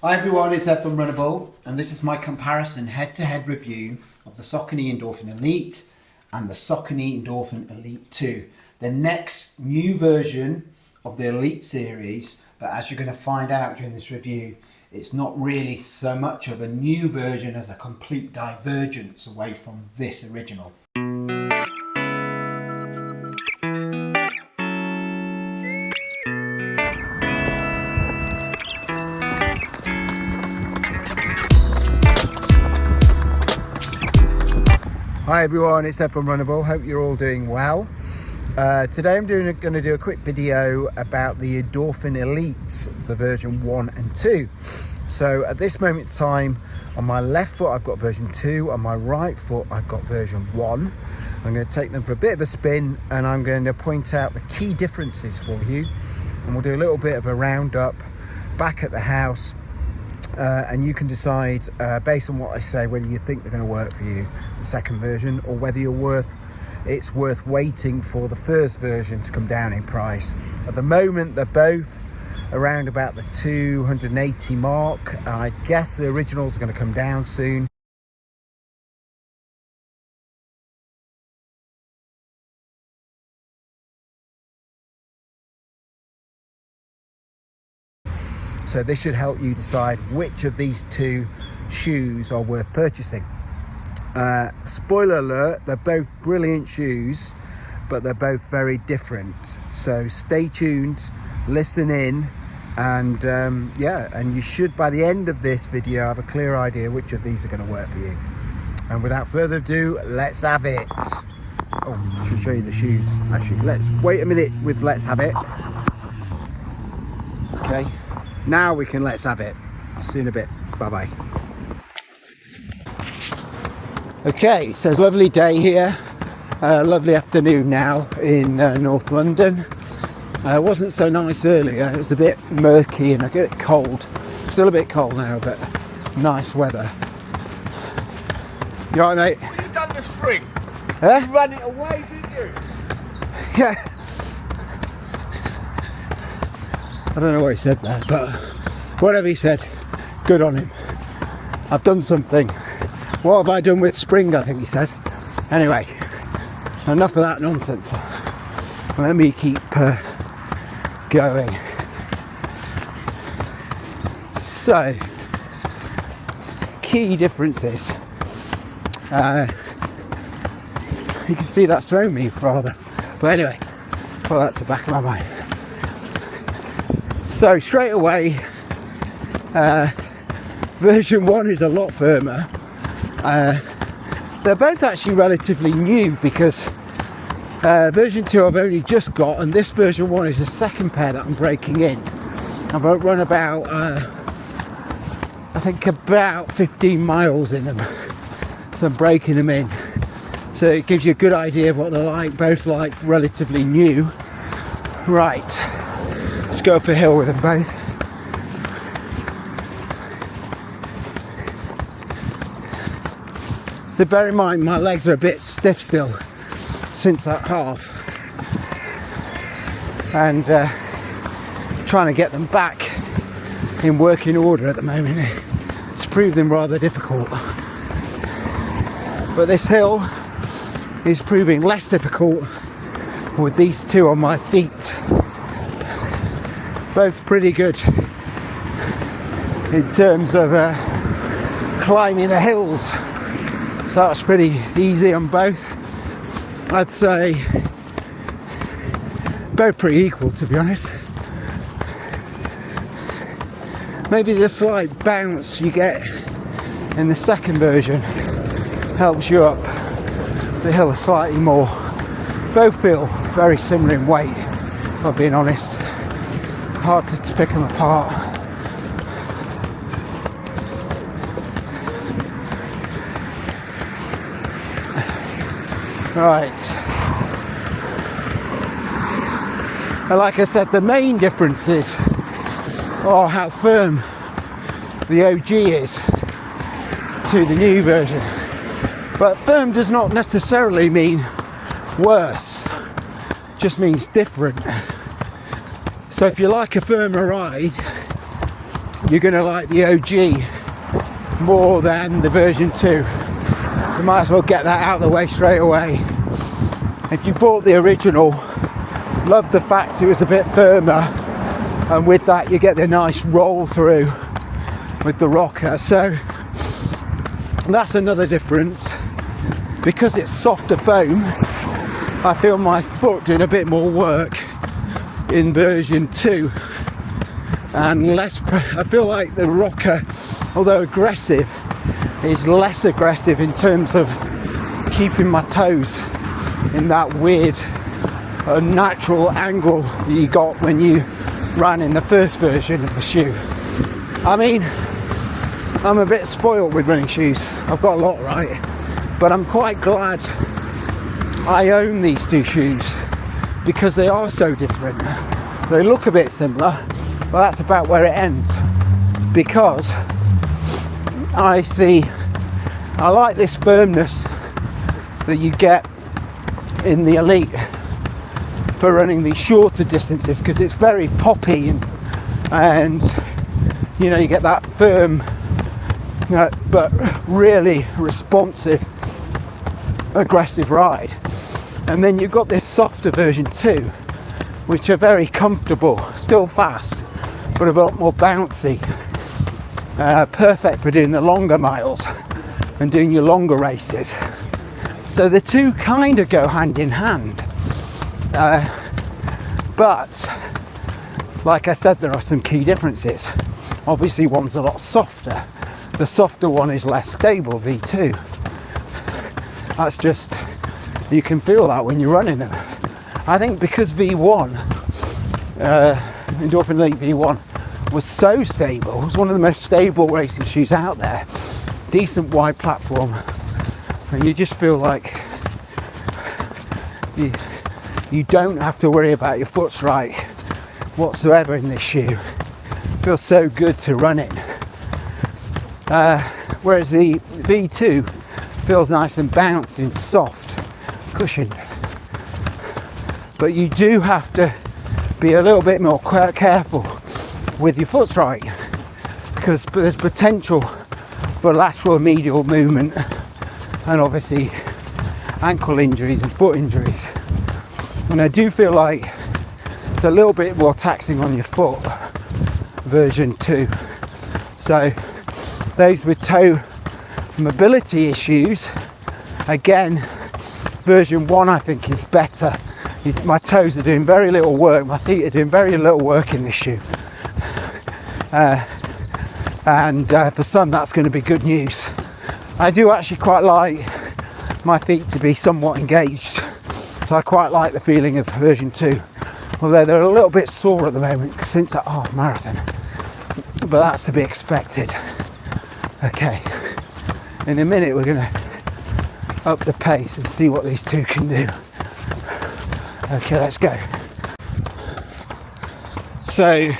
Hi everyone, it's Ed from Runnable, and this is my comparison head-to-head review of the Saucony Endorphin Elite and the Saucony Endorphin Elite 2. The next new version of the Elite series, but as you're going to find out during this review, it's not really so much of a new version as a complete divergence away from this original. Hi everyone, it's Ed from Runnable. Hope you're all doing well. Today I'm going to do a quick video about the Endorphin Elites, the version 1 and 2. So at this moment in time, on my left foot I've got version 2, on my right foot I've got version 1. I'm going to take them for a bit of a spin and I'm going to point out the key differences for you, and we'll do a little bit of a roundup back at the house. And you can decide based on what I say whether you think they're going to work for you, the second version, or whether it's worth waiting for the first version to come down in price. At the moment they're both around about the 280 mark. I guess the originals are going to come down soon. So this should help you decide which of these two shoes are worth purchasing. Spoiler alert, they're both brilliant shoes, but they're both very different. So stay tuned, listen in, and and you should, by the end of this video, have a clear idea which of these are going to work for you. And without further ado, let's have it. Oh, I should show you the shoes. Actually, let's wait a minute with let's have it. Okay. Now we can let's have it. I'll see you in a bit. Bye bye. Okay, so it's a lovely day here. Lovely afternoon now in North London. It wasn't so nice earlier. It was a bit murky and a bit cold. Still a bit cold now, but nice weather. You alright, mate? Well, you done the spring. Huh? You ran it away, didn't you? Yeah. I don't know what he said there, but whatever he said, good on him. I've done something. What have I done with spring, I think he said. Anyway, enough of that nonsense. Let me keep going. So, key differences. You can see that's thrown me rather. But anyway, put that to the back of my mind. So straight away, version 1 is a lot firmer. They're both actually relatively new because version 2 I've only just got, and this version 1 is the second pair that I'm breaking in. I've run about, I think about 15 miles in them, so I'm breaking them in. So it gives you a good idea of what they're like, both like relatively new. Right. Let's go up a hill with them both. So bear in mind my legs are a bit stiff still since that half, and trying to get them back in working order at the moment. It's proving rather difficult, but this hill is proving less difficult with these two on my feet. Both pretty good in terms of climbing the hills, so that's pretty easy on both. I'd say both pretty equal, to be honest. Maybe the slight bounce you get in the second version helps you up the hill slightly more. Both feel very similar in weight, if I'm being honest. Hard to pick them apart. Right. And like I said, the main differences are how firm the OG is to the new version. But firm does not necessarily mean worse, just means different. So if you like a firmer ride, you're going to like the OG more than the version 2. So might as well get that out of the way straight away. If you bought the original, love the fact it was a bit firmer, and with that you get the nice roll through with the rocker. So that's another difference. Because it's softer foam, I feel my foot doing a bit more work in version 2, and less. I feel like the rocker, although aggressive, is less aggressive in terms of keeping my toes in that weird unnatural angle that you got when you ran in the first version of the shoe. I mean, I'm a bit spoiled with running shoes. I've got a lot right, but I'm quite glad I own these two shoes because they are so different. They look a bit similar, but that's about where it ends, because I like this firmness that you get in the Elite for running these shorter distances, because it's very poppy and you know, you get that firm but really responsive aggressive ride. And then you've got this softer version 2, which are very comfortable, still fast, but a lot more bouncy, perfect for doing the longer miles and doing your longer races. So the two kind of go hand in hand, but like I said, there are some key differences. Obviously one's a lot softer. The softer one is less stable, V2. That's just, you can feel that when you're running them. I think because V1, Endorphin Elite V1 was so stable, it was one of the most stable racing shoes out there, decent wide platform, and you just feel like you don't have to worry about your foot strike whatsoever in this shoe. It feels so good to run in. Whereas the V2 feels nice and bouncy and soft, cushioned. But you do have to be a little bit more careful with your foot strike, because there's potential for lateral and medial movement, and obviously ankle injuries and foot injuries. And I do feel like it's a little bit more taxing on your foot, version 2. So those with toe mobility issues, again, version 1 I think is better. My toes are doing very little work, my feet are doing very little work in this shoe, and for some that's going to be good news. I do actually quite like my feet to be somewhat engaged, so I quite like the feeling of version 2, although they're a little bit sore at the moment since that half marathon, but that's to be expected. Okay, in a minute we're going to up the pace and see what these two can do. Okay, let's go. So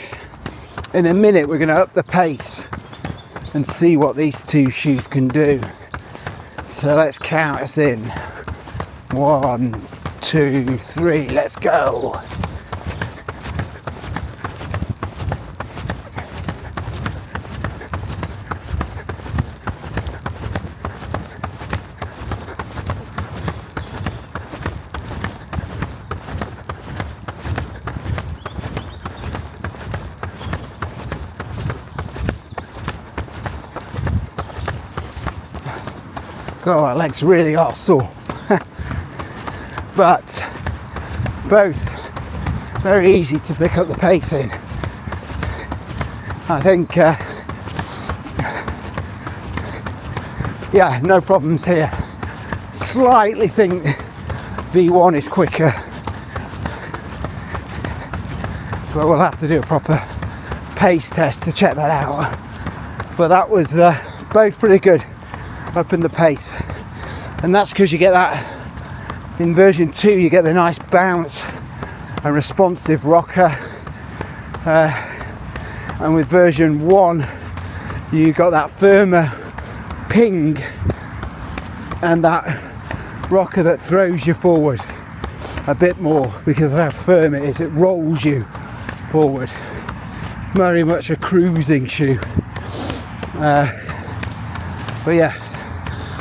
in a minute we're going to up the pace and see what these two shoes can do. So let's count us in. 1, 2, 3, let's go. God, my legs really are sore. But both very easy to pick up the pace in. I think, yeah, no problems here. Slightly think V1 is quicker, but we'll have to do a proper pace test to check that out. But that was both pretty good, up in the pace, and that's because you get that in version 2, you get the nice bounce and responsive rocker, and with version 1 you got that firmer ping and that rocker that throws you forward a bit more because of how firm it is. It rolls you forward. very much a cruising shoe. But yeah,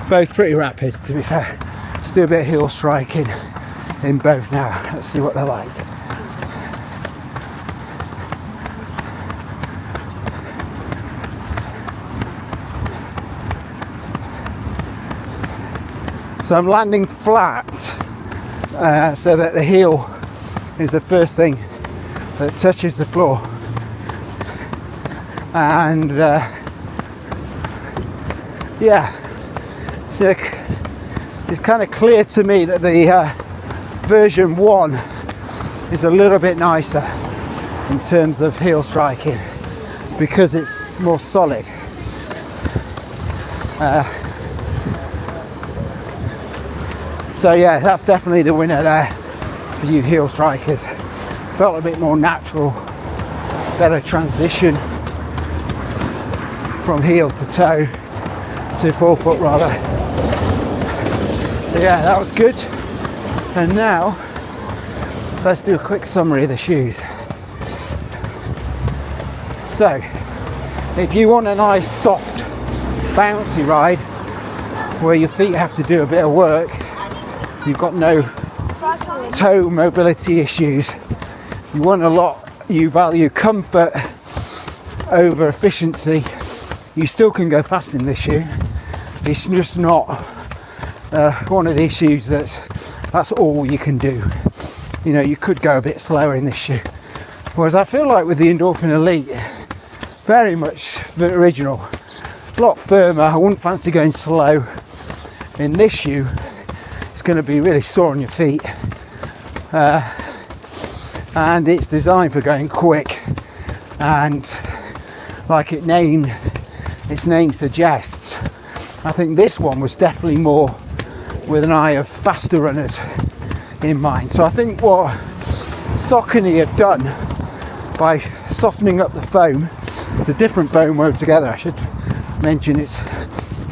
both pretty rapid, to be fair. Let's do a bit of heel striking in both now. Let's see what they're like. So I'm landing flat, so that the heel is the first thing that touches the floor. And yeah, so it's kind of clear to me that the version 1 is a little bit nicer in terms of heel striking because it's more solid. So yeah, that's definitely the winner there for you heel strikers. Felt a bit more natural, better transition from heel to toe, to forefoot rather. So yeah, that was good. And now let's do a quick summary of the shoes. So if you want a nice soft bouncy ride where your feet have to do a bit of work, you've got no toe mobility issues, you value comfort over efficiency, you still can go fast in this shoe. It's just not one of these shoes that's all you can do. You know, you could go a bit slower in this shoe. Whereas I feel like with the Endorphin Elite, very much the original, a lot firmer. I wouldn't fancy going slow in this shoe. It's going to be really sore on your feet. And it's designed for going quick, and like its name suggests, I think this one was definitely more with an eye of faster runners in mind. So I think what Saucony have done by softening up the foam, it's a different foam altogether. I should mention it's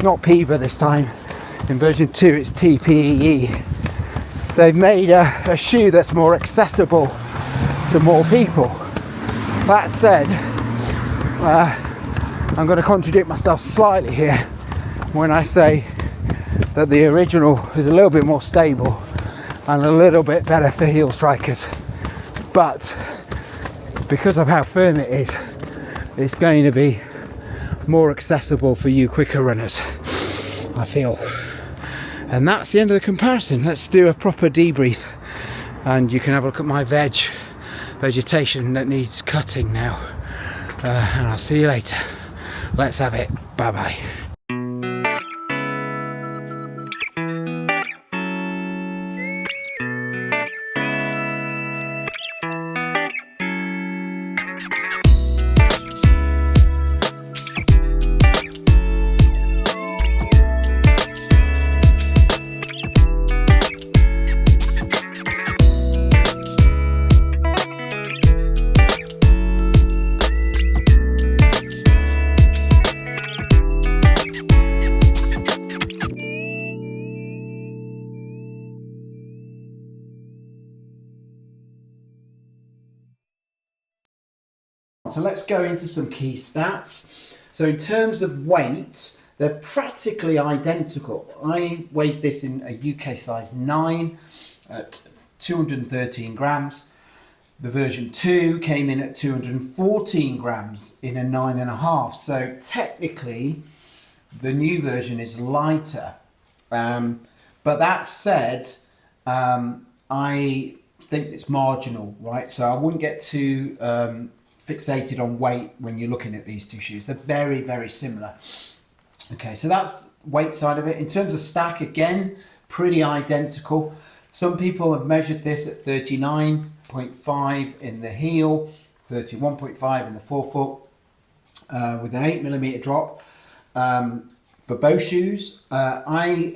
not PEVA this time. In version 2 it's TPPE. They've made a shoe that's more accessible to more people. That said, I'm going to contradict myself slightly here when I say that the original is a little bit more stable and a little bit better for heel strikers, but because of how firm it is, it's going to be more accessible for you quicker runners, I feel. And that's the end of the comparison. Let's do a proper debrief and you can have a look at my vegetation that needs cutting now, and I'll see you later. Let's have it. Bye bye. So let's go into some key stats. So in terms of weight, they're practically identical. I weighed this in a UK size 9 at 213 grams. The version 2 came in at 214 grams in a 9.5. So technically, the new version is lighter. But that said, I think it's marginal, right? So I wouldn't get too fixated on weight when you're looking at these two shoes. They're very, very similar. Okay, so that's weight side of it. In terms of stack, again, pretty identical. Some people have measured this at 39.5 in the heel, 31.5 in the forefoot, with an 8mm drop. For both shoes, when I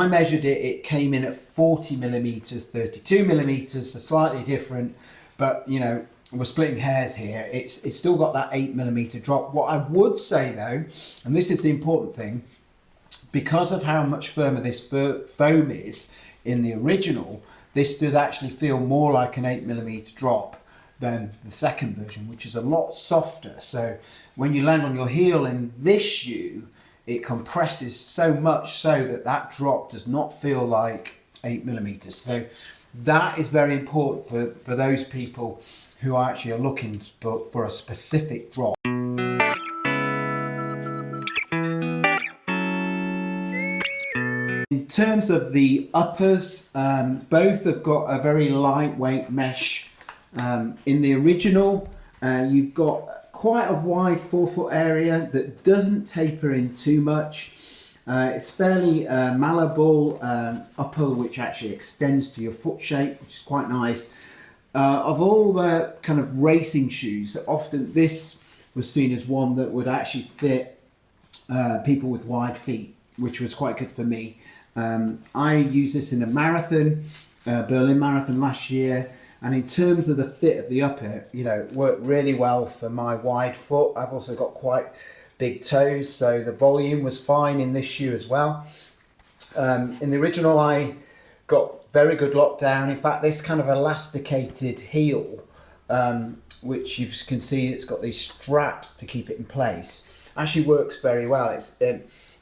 measured it, it came in at 40mm, 32mm, so slightly different, but you know, we're splitting hairs here. It's still got that 8mm drop. What I would say though, and this is the important thing, because of how much firmer this foam is in the original, this does actually feel more like an 8mm drop than the second version, which is a lot softer. So when you land on your heel in this shoe, it compresses so much so that that drop does not feel like 8mm. So that is very important for those people who actually are looking for a specific drop. In terms of the uppers, both have got a very lightweight mesh. In the original, you've got quite a wide forefoot area that doesn't taper in too much. It's fairly malleable upper, which actually extends to your foot shape, which is quite nice. Of all the kind of racing shoes, often this was seen as one that would actually fit people with wide feet, which was quite good for me. I used this in a marathon, Berlin Marathon last year, and in terms of the fit of the upper, you know, it worked really well for my wide foot. I've also got quite big toes, so the volume was fine in this shoe as well. In the original, I got very good lockdown. In fact, this kind of elasticated heel, which you can see it's got these straps to keep it in place, actually works very well.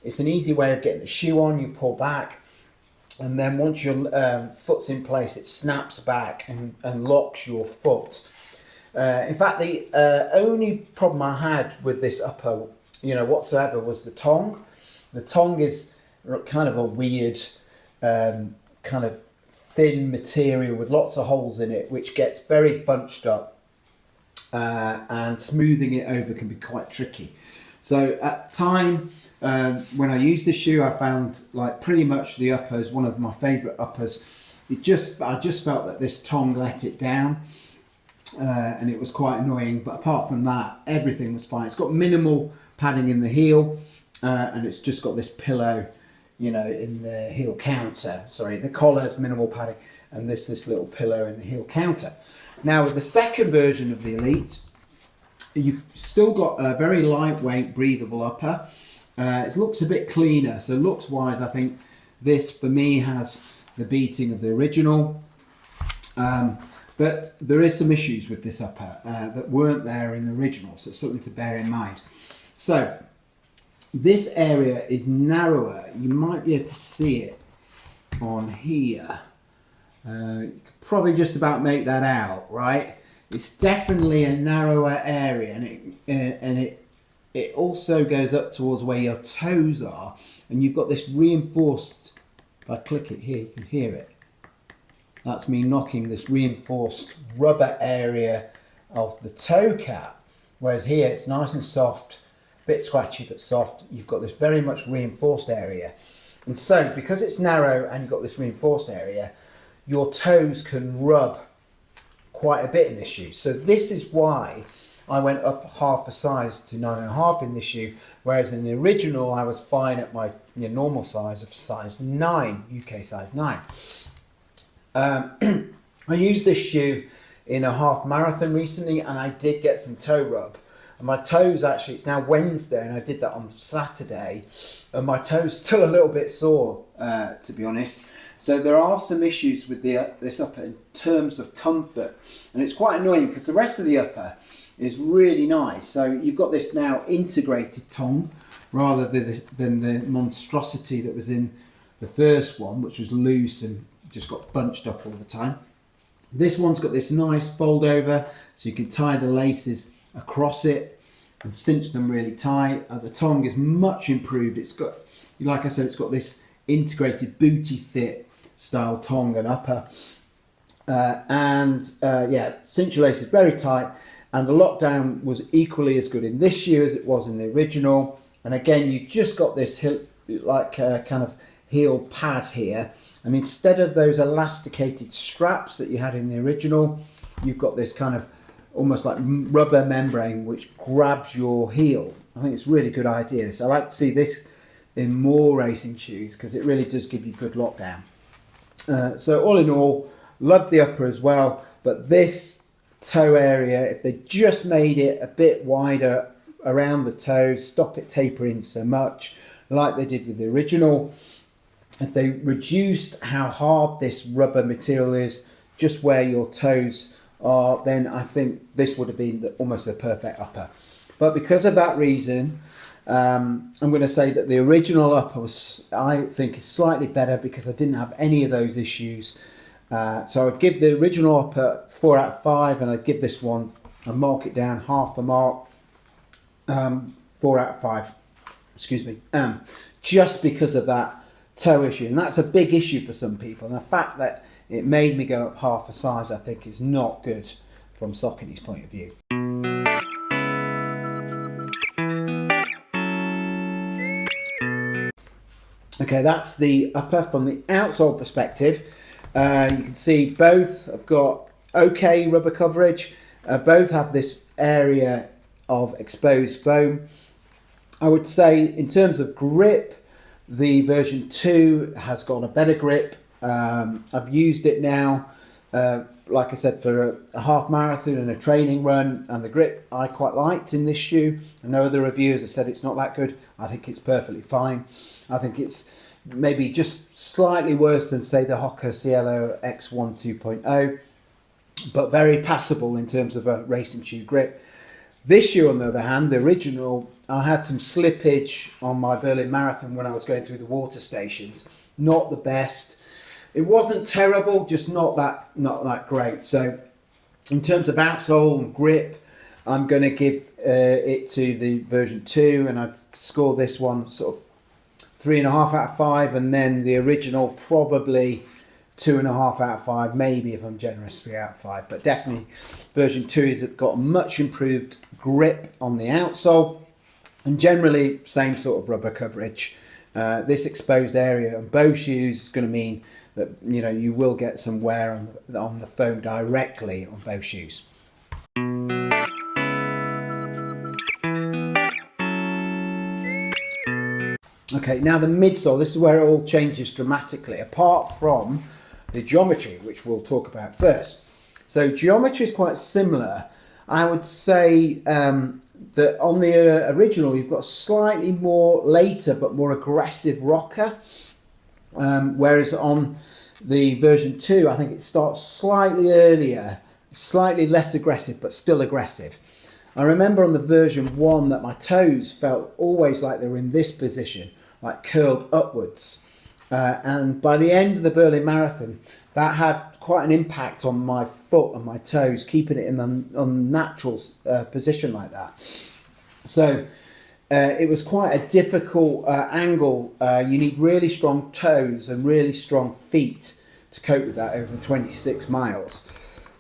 It's an easy way of getting the shoe on. You pull back, and then once your foot's in place, it snaps back and locks your foot. In fact, the only problem I had with this upper, you know, whatsoever, was the tongue. The tongue is kind of a weird, kind of thin material with lots of holes in it, which gets very bunched up, and smoothing it over can be quite tricky. So at the time, when I used this shoe, I found like pretty much the upper is one of my favourite uppers. I just felt that this tongue let it down, and it was quite annoying. But apart from that, everything was fine. It's got minimal padding in the heel, and it's just got this pillow, you know, in the heel counter. Sorry, the collar's minimal padding, and this little pillow in the heel counter. Now with the second version of the Elite, you've still got a very lightweight, breathable upper. It looks a bit cleaner, so looks wise, I think this for me has the beating of the original. But there is some issues with this upper that weren't there in the original, so it's something to bear in mind. So this area is narrower. You might be able to see it on here. You could probably just about make that out, right? It's definitely a narrower area, and it also goes up towards where your toes are, and you've got this reinforced, if I click it here, you can hear it. That's me knocking this reinforced rubber area of the toe cap, whereas here it's nice and soft, a bit scratchy but soft. You've got this very much reinforced area. And so because it's narrow and you've got this reinforced area, your toes can rub quite a bit in this shoe. So this is why I went up half a size to 9.5 in this shoe, whereas in the original I was fine at my normal size of size 9, UK size 9. I used this shoe in a half marathon recently, and I did get some toe rub. And my toes, actually, it's now Wednesday, and I did that on Saturday, and my toes still a little bit sore, to be honest. So there are some issues with this upper in terms of comfort, and it's quite annoying because the rest of the upper is really nice. So you've got this now integrated tongue rather than the monstrosity that was in the first one, which was loose and just got bunched up all the time. This one's got this nice fold over, so you can tie the laces across it and cinch them really tight. The tongue is much improved. It's got, like I said, it's got this integrated booty fit style tongue and upper, yeah, cinch your laces very tight. And the lockdown was equally as good in this shoe as it was in the original. And again, you just got this kind of heel pad here. And instead of those elasticated straps that you had in the original, you've got this kind of almost like rubber membrane which grabs your heel. I think it's a really good idea. So I like to see this in more racing shoes because it really does give you good lockdown. So all in all, love the upper as well. But this toe area, if they just made it a bit wider around the toes, stop it tapering so much like they did with the original, if they reduced how hard this rubber material is just where your toes then I think this would have been almost a perfect upper. But because of that reason, I'm going to say that the original upper was, I think, is slightly better because I didn't have any of those issues. So I'd give the original upper 4 out of 5, and I'd give this one, I'd mark it down half a mark, 4 out of 5, excuse me, just because of that toe issue. And that's a big issue for some people, and the fact that it made me go up half a size, I think, is not good from Saucony's point of view. Okay, that's the upper from the outsole perspective. You can see both have got okay rubber coverage. Both have this area of exposed foam. I would say in terms of grip, the version 2 has got a better grip. I've used it now, like I said, for a half marathon and a training run, and the grip I quite liked in this shoe. I know other reviewers have said it's not that good. I think it's perfectly fine. I think it's maybe just slightly worse than, say, the Hoka Cielo X1 2.0, but very passable in terms of a racing shoe grip. This shoe, on the other hand, the original, I had some slippage on my Berlin Marathon when I was going through the water stations. Not the best. It wasn't terrible, just not that great. So in terms of outsole and grip, I'm going to give it to the version 2, and I'd score this one sort of 3.5 out of 5, and then the original probably 2.5 out of 5, maybe if I'm generous 3 out of 5. But definitely version 2 has got a much improved grip on the outsole, and generally same sort of rubber coverage. This exposed area on both shoes is going to mean that, you know, you will get some wear on the foam directly on both shoes. Okay, now the midsole, this is where it all changes dramatically, apart from the geometry, which we'll talk about first. So geometry is quite similar. I would say that on the original, you've got a slightly more later but more aggressive rocker, whereas on the version 2, I think it starts slightly earlier, slightly less aggressive, but still aggressive. I remember on the version 1 that my toes felt always like they were in this position, like curled upwards. And by the end of the Berlin Marathon, that had quite an impact on my foot and my toes, keeping it in an unnatural position like that. So it was quite a difficult angle. You need really strong toes and really strong feet to cope with that over 26 miles.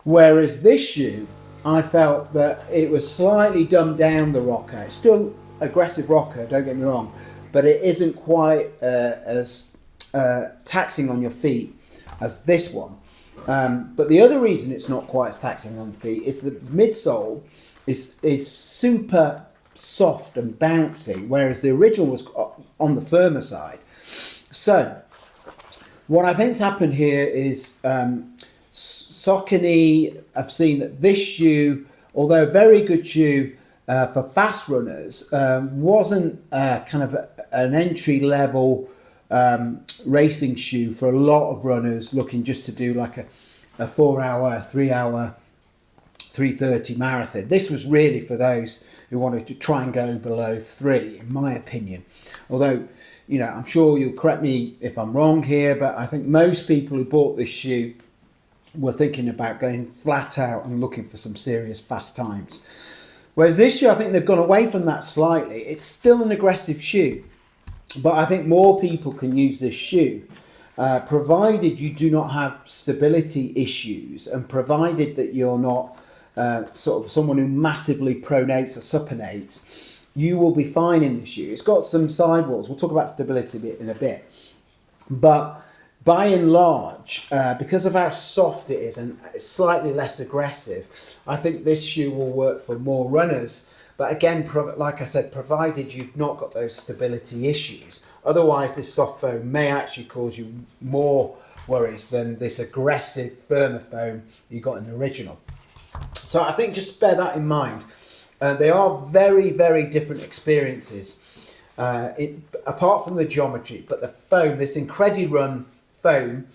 Whereas this shoe, I felt that it was slightly dumbed down, the rocker. It's still aggressive rocker, don't get me wrong, but it isn't quite as taxing on your feet as this one. But the other reason it's not quite as taxing on the feet is the midsole is super soft and bouncy, whereas the original was on the firmer side. So what I think's happened here is Saucony have seen that this shoe, although a very good shoe for fast runners, wasn't kind of an entry level racing shoe for a lot of runners looking just to do like a 4 hour, 3 hour, 3:30 marathon. This was really for those who wanted to try and go below 3, in my opinion. Although, you know, I'm sure you'll correct me if I'm wrong here, but I think most people who bought this shoe were thinking about going flat out and looking for some serious fast times. Whereas this shoe, I think they've gone away from that slightly. It's still an aggressive shoe, but I think more people can use this shoe, provided you do not have stability issues, and provided that you're not sort of someone who massively pronates or supinates. You will be fine in this shoe. It's got some sidewalls. We'll talk about stability in a bit. But by and large, because of how soft it is and it's slightly less aggressive, I think this shoe will work for more runners. But again, like I said, provided you've not got those stability issues. Otherwise, this soft foam may actually cause you more worries than this aggressive, firmer foam you got in the original. So I think just bear that in mind. They are very, very different experiences, apart from the geometry. But the foam, this IncrediRUN foam,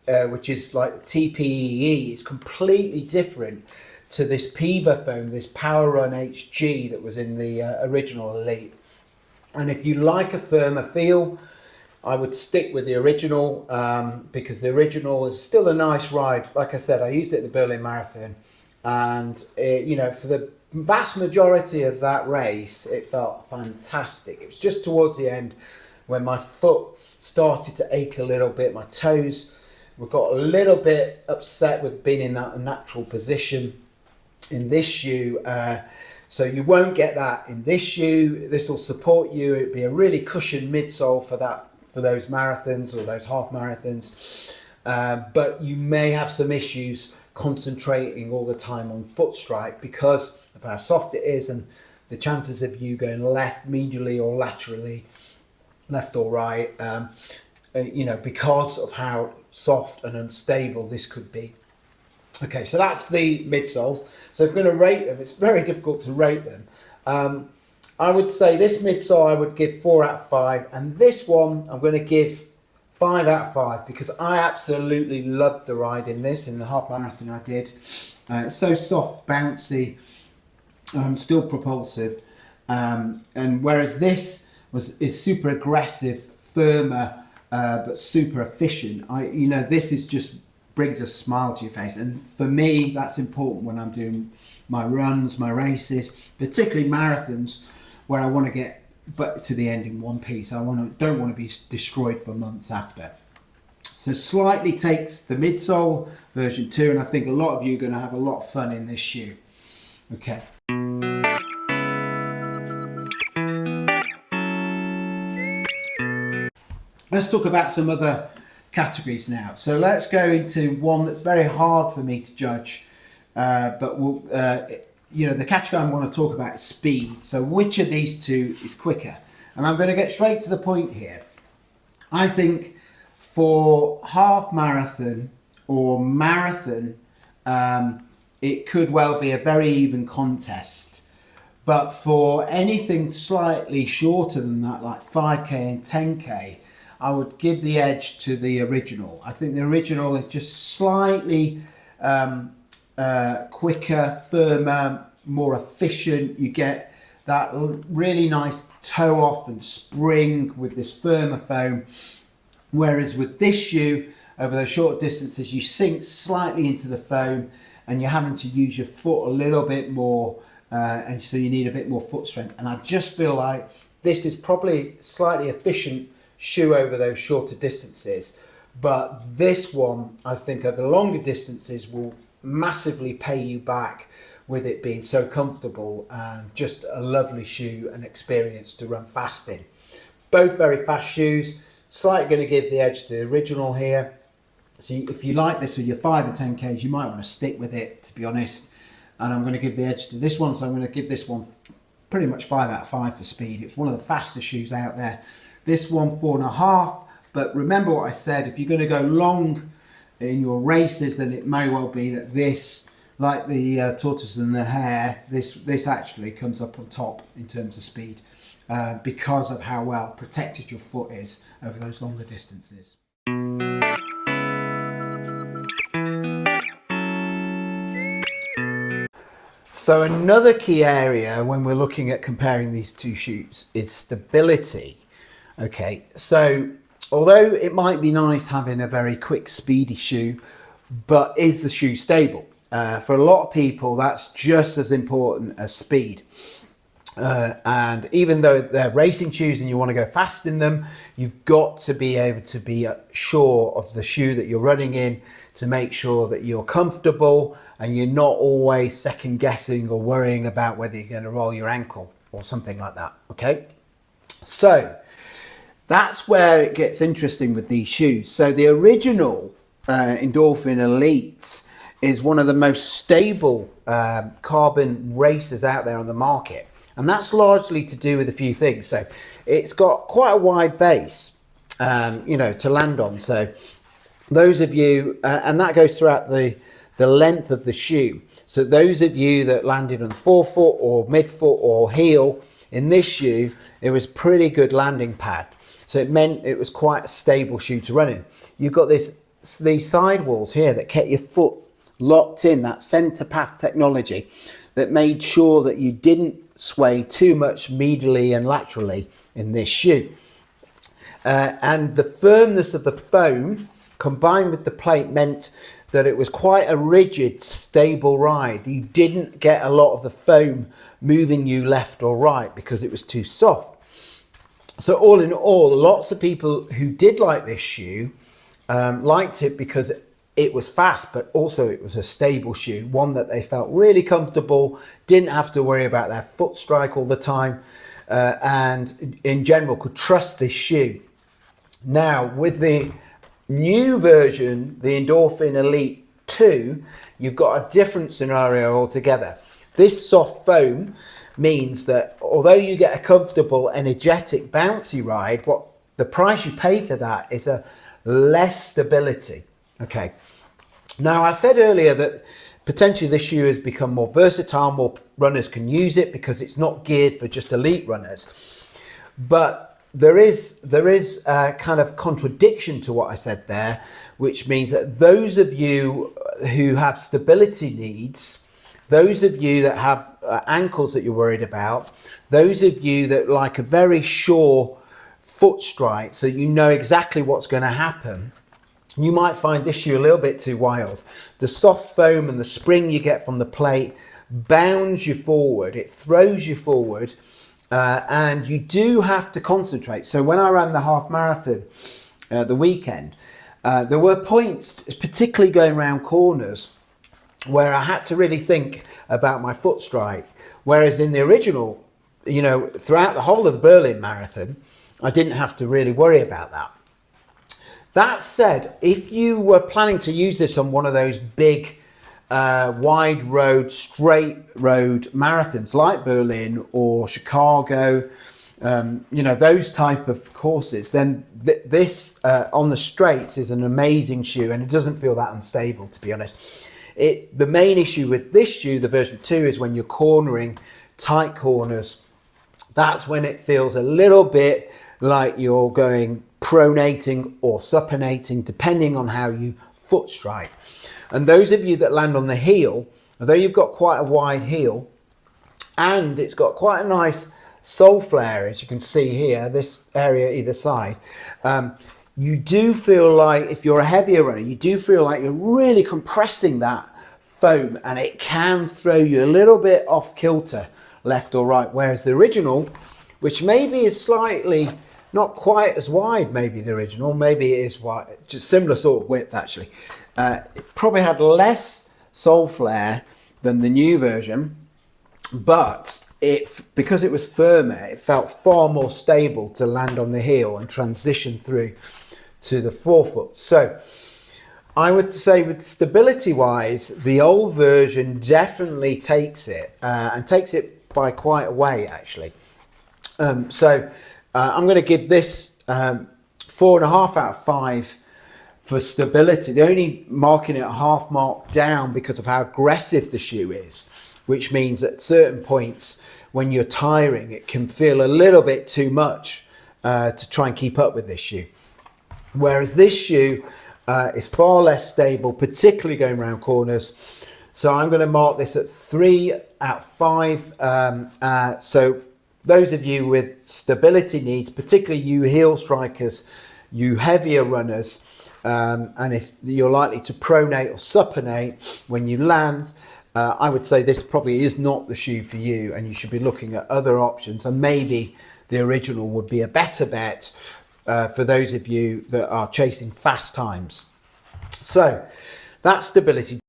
which is like the TPPE, is completely different to this PEBA foam, this PowerRun HG that was in the original Elite. And if you like a firmer feel, I would stick with the original, because the original is still a nice ride. Like I said, I used it at the Berlin Marathon, and you know, for the vast majority of that race, it felt fantastic. It was just towards the end when my foot started to ache a little bit, my toes got a little bit upset with being in that unnatural position in this shoe. So you won't get that in this shoe. This will support you. It'll be a really cushioned midsole for that, for those marathons or those half marathons. But you may have some issues concentrating all the time on foot strike because of how soft it is and the chances of you going left, medially or laterally, left or right, you know, because of how soft and unstable this could be. Okay, so that's the midsole. So if we're going to rate them, it's very difficult to rate them. I would say this midsole I would give 4 out of 5, and this one I'm going to give 5 out of 5 because I absolutely loved the ride in this, in the half marathon I did. It's so soft, bouncy, still propulsive, and whereas this is super aggressive, firmer, but super efficient. You know, this is just brings a smile to your face, and for me that's important when I'm doing my runs, my races, particularly marathons, where I want to get to the end in one piece. I don't want to be destroyed for months after. So slightly takes the midsole version 2, and I think a lot of you are going to have a lot of fun in this shoe. Okay. Let's talk about some other categories now. So let's go into one that's very hard for me to judge, but we'll, you know, the category I want to talk about is speed. So which of these two is quicker? And I'm going to get straight to the point here. I think for half marathon or marathon, it could well be a very even contest. But for anything slightly shorter than that, like 5K and 10K, I would give the edge to the original. I think the original is just slightly quicker, firmer, more efficient. You get that really nice toe off and spring with this firmer foam. Whereas with this shoe, over those short distances, you sink slightly into the foam and you're having to use your foot a little bit more, and so you need a bit more foot strength. And I just feel like this is probably slightly efficient shoe over those shorter distances, but this one I think over the longer distances will massively pay you back with it being so comfortable and just a lovely shoe and experience to run fast in. Both very fast shoes, slightly going to give the edge to the original here. So if you like this with your 5 and 10Ks, you might want to stick with it, to be honest. And I'm going to give the edge to this one, so I'm going to give this one pretty much 5 out of 5 for speed. It's one of the fastest shoes out there. This one 4.5, but remember what I said, if you're going to go long in your races, then it may well be that this, like the tortoise and the hare, this actually comes up on top in terms of speed, because of how well protected your foot is over those longer distances. So another key area when we're looking at comparing these two shoes is stability. Okay, so although it might be nice having a very quick, speedy shoe, but is the shoe stable? For a lot of people, that's just as important as speed. And even though they're racing shoes and you want to go fast in them, you've got to be able to be sure of the shoe that you're running in to make sure that you're comfortable and you're not always second guessing or worrying about whether you're going to roll your ankle or something like that. Okay, so that's where it gets interesting with these shoes. So the original Endorphin Elite is one of the most stable carbon racers out there on the market. And that's largely to do with a few things. So it's got quite a wide base, you know, to land on. So those of you, and that goes throughout the length of the shoe. So those of you that landed on forefoot or midfoot or heel, in this shoe, it was pretty good landing pad. So it meant it was quite a stable shoe to run in. You've got this these sidewalls here that kept your foot locked in, that center path technology that made sure that you didn't sway too much medially and laterally in this shoe. And the firmness of the foam combined with the plate meant that it was quite a rigid, stable ride. You didn't get a lot of the foam moving you left or right because it was too soft. So all in all, lots of people who did like this shoe liked it because it was fast, but also it was a stable shoe, one that they felt really comfortable, didn't have to worry about their foot strike all the time, and in general could trust this shoe. Now with the new version, the Endorphin Elite 2, you've got a different scenario altogether. This soft foam means that although you get a comfortable, energetic, bouncy ride, what the price you pay for that is a less stability. Okay. Now I said earlier that potentially this shoe has become more versatile, more runners can use it because it's not geared for just elite runners. But there is a kind of contradiction to what I said there, which means that those of you who have stability needs, those of you that have ankles that you're worried about, those of you that like a very sure foot strike so you know exactly what's going to happen, you might find this shoe a little bit too wild. The soft foam and the spring you get from the plate bounds you forward, it throws you forward, and you do have to concentrate. So when I ran the half marathon the weekend, there were points, particularly going around corners, where I had to really think about my foot strike. Whereas in the original, you know, throughout the whole of the Berlin Marathon, I didn't have to really worry about that. That said, if you were planning to use this on one of those big, wide road, straight road marathons like Berlin or Chicago, you know, those type of courses, then this on the straights is an amazing shoe, and it doesn't feel that unstable, to be honest. The main issue with this shoe, the version 2, is when you're cornering tight corners. That's when it feels a little bit like you're going pronating or supinating, depending on how you foot strike. And those of you that land on the heel, although you've got quite a wide heel, and it's got quite a nice sole flare, as you can see here, this area either side, you do feel like, if you're a heavier runner, you do feel like you're really compressing that foam, and it can throw you a little bit off kilter, left or right. Whereas the original, which maybe is slightly, not quite as wide, maybe the original, maybe it is wide, just similar sort of width actually, it probably had less sole flare than the new version, but because it was firmer, it felt far more stable to land on the heel and transition through to the forefoot. So I would say with stability wise, the old version definitely takes it, and takes it by quite a way actually. So I'm going to give this 4.5 out of 5 for stability. They're only marking it a half mark down because of how aggressive the shoe is, which means at certain points when you're tiring, it can feel a little bit too much to try and keep up with this shoe. Whereas this shoe is far less stable, particularly going around corners. So I'm going to mark this at 3 out of 5. So those of you with stability needs, particularly you heel strikers, you heavier runners, and if you're likely to pronate or supinate when you land, I would say this probably is not the shoe for you, and you should be looking at other options, and maybe the original would be a better bet for those of you that are chasing fast times. So that's stability.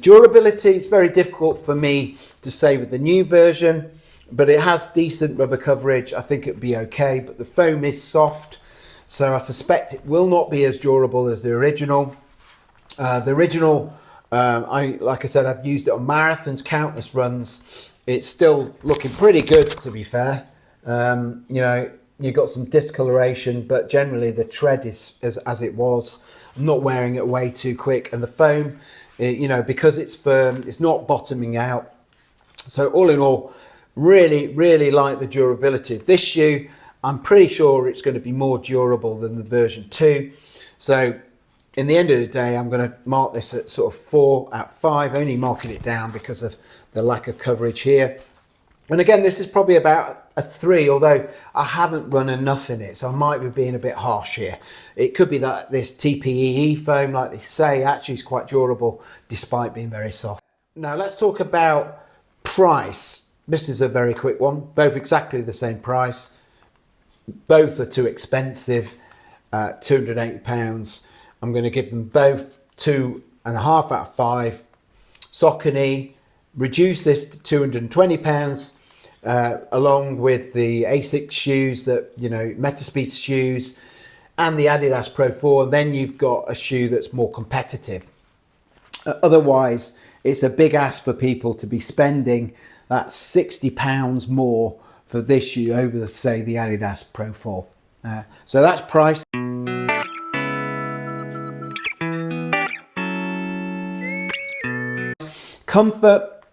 Durability is very difficult for me to say with the new version, but it has decent rubber coverage. I think it'd be okay, but the foam is soft, so I suspect it will not be as durable as the original. Like I said, I've used it on marathons, countless runs. It's still looking pretty good, to be fair. You know, you got some discoloration, but generally the tread is as it was. I'm not wearing it away too quick, and the foam, you know, because it's firm, it's not bottoming out. So all in all, really like the durability of this shoe. I'm pretty sure it's going to be more durable than the version 2. So in the end of the day, I'm going to mark this at sort of 4 out of 5, only marking it down because of the lack of coverage here. And again, this is probably about a 3, although I haven't run enough in it, so I might be being a bit harsh here. It could be that this TPPE foam, like they say, actually is quite durable despite being very soft. Now let's talk about price. This is a very quick one, both exactly the same price. Both are too expensive, £280. I'm going to give them both 2.5 out of 5. Saucony, reduce this to £220, along with the Asics shoes, that, you know, Metaspeed shoes, and the Adidas Pro 4. Then you've got a shoe that's more competitive. Otherwise, it's a big ask for people to be spending that £60 more for this shoe over, say, the Adidas Pro 4. So that's price. Comfort,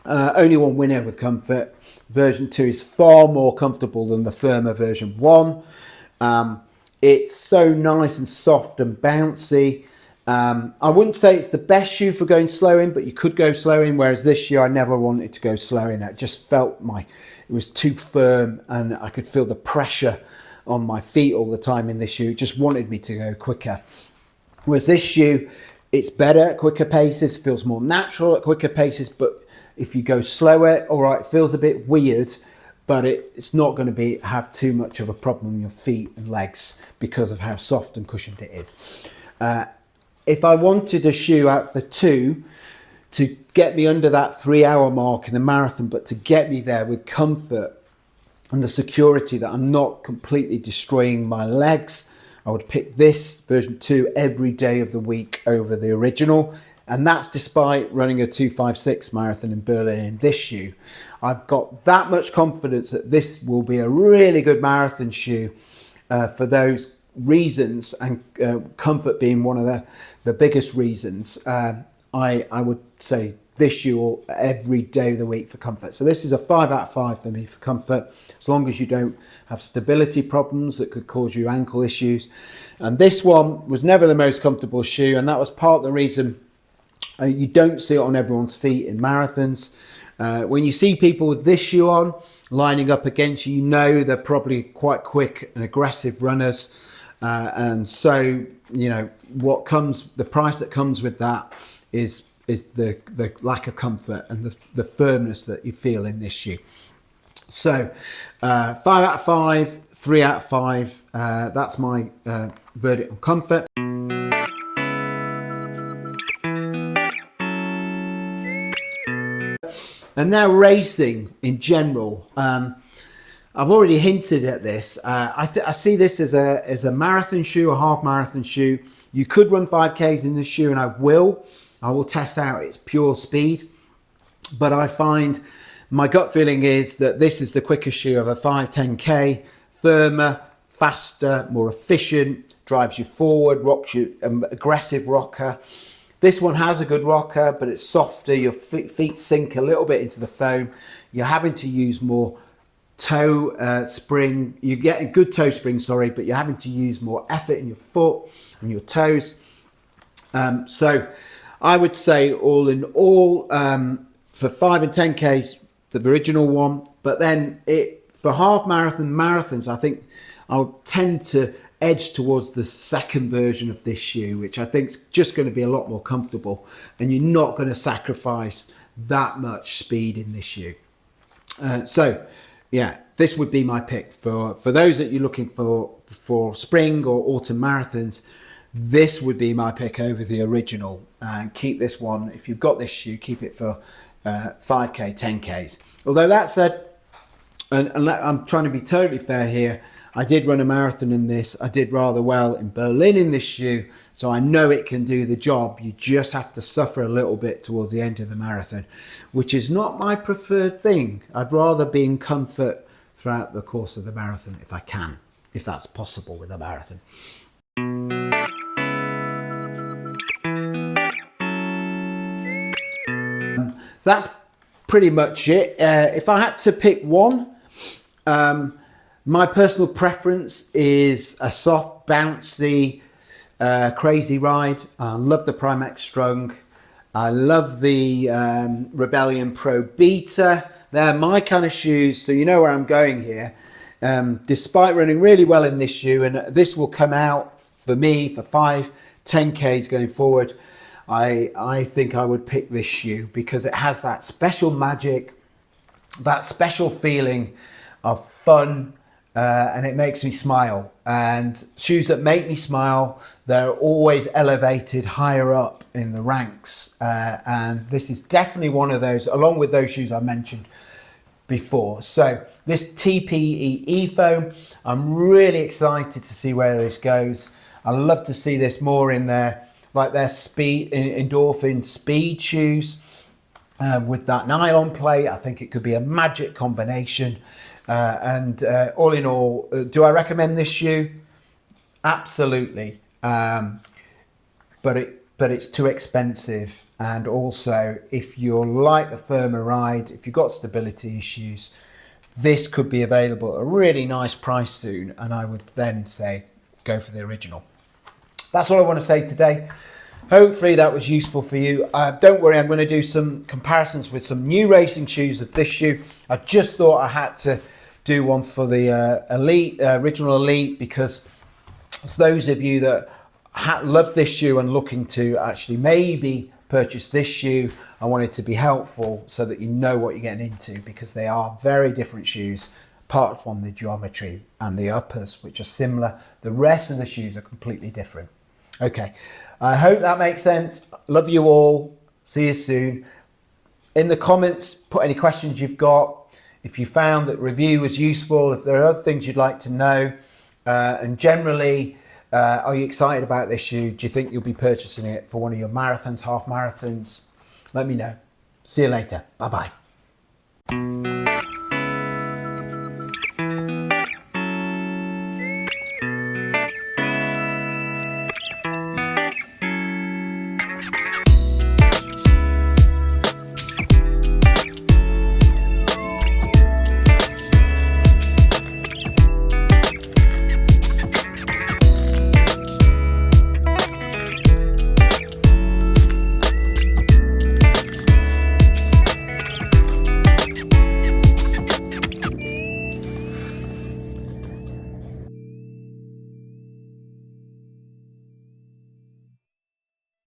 only one winner with comfort. Version 2 is far more comfortable than the firmer version 1. It's so nice and soft and bouncy. I wouldn't say it's the best shoe for going slow in, but you could go slow in, whereas this shoe I never wanted to go slow in. I just felt it was too firm, and I could feel the pressure on my feet all the time in this shoe. It just wanted me to go quicker. Whereas this shoe, it's better at quicker paces, feels more natural at quicker paces, but if you go slower, all right, it feels a bit weird, but it's not going to have too much of a problem on your feet and legs because of how soft and cushioned it is. If I wanted a shoe out of the 2 to get me under that 3-hour mark in the marathon, but to get me there with comfort and the security that I'm not completely destroying my legs, I would pick this version 2 every day of the week over the original. And that's despite running a 2:56 marathon in Berlin in this shoe. I've got that much confidence that this will be a really good marathon shoe for those reasons, and comfort being one of the biggest reasons. I would say this shoe every day of the week for comfort. So this is a 5 out of 5 for me for comfort, as long as you don't have stability problems that could cause you ankle issues. And this one was never the most comfortable shoe, and that was part of the reason you don't see it on everyone's feet in marathons. When you see people with this shoe on lining up against you, you know they're probably quite quick and aggressive runners. And so, you know, the price that comes with that is the lack of comfort and the firmness that you feel in this shoe. So 5 out of 5, 3 out of 5, that's my verdict on comfort. And now racing in general. I've already hinted at this. I see this as a marathon shoe, a half marathon shoe. You could run 5Ks in this shoe, and I will test out its pure speed. But I find my gut feeling is that this is the quickest shoe of a 5-10K, firmer, faster, more efficient, drives you forward, rocks you, aggressive rocker. This one has a good rocker, but it's softer. Your feet sink a little bit into the foam. You're having to use more toe spring. You get a good toe spring, sorry, but you're having to use more effort in your foot and your toes. So I would say all in all, for 5 and 10Ks, the original one, but then for half marathons, I think I would tend to edge towards the second version of this shoe, which I think is just going to be a lot more comfortable, and you're not going to sacrifice that much speed in this shoe. So yeah, this would be my pick for those that you're looking for spring or autumn marathons. This would be my pick over the original, and keep this one. If you've got this shoe, keep it for 5K, 10Ks. Although that said, and I'm trying to be totally fair here, I did run a marathon in this. I did rather well in Berlin in this shoe, so I know it can do the job. You just have to suffer a little bit towards the end of the marathon, which is not my preferred thing. I'd rather be in comfort throughout the course of the marathon if I can, if that's possible with a marathon. That's pretty much it. If I had to pick one, My personal preference is a soft, bouncy, crazy ride. I love the Primax Strung. I love the Rebellion Pro Beta. They're my kind of shoes, so you know where I'm going here. Despite running really well in this shoe, and this will come out for me for 5-10Ks going forward, I think I would pick this shoe because it has that special magic, that special feeling of fun, and it makes me smile. And shoes that make me smile, they're always elevated higher up in the ranks, and this is definitely one of those, along with those shoes I mentioned before. So this TPPE foam, I'm really excited to see where this goes. I love to see this more in their speed endorphin speed shoes with that nylon plate. I think it could be a magic combination. And all in all, do I recommend this shoe? Absolutely. But it's too expensive. And also, if you're like the firmer ride, if you've got stability issues, this could be available at a really nice price soon. And I would then say, go for the original. That's all I want to say today. Hopefully that was useful for you. Don't worry, I'm going to do some comparisons with some new racing shoes of this shoe. I just thought I had to do one for the Elite, original Elite, because it's those of you that love this shoe and looking to actually maybe purchase this shoe, I want it to be helpful so that you know what you're getting into, because they are very different shoes apart from the geometry and the uppers, which are similar. The rest of the shoes are completely different. Okay, I hope that makes sense. Love you all. See you soon. In the comments, put any questions you've got. If you found that review was useful, if there are other things you'd like to know, and generally, are you excited about this shoe? Do you think you'll be purchasing it for one of your marathons, half marathons? Let me know. See you later. Bye-bye.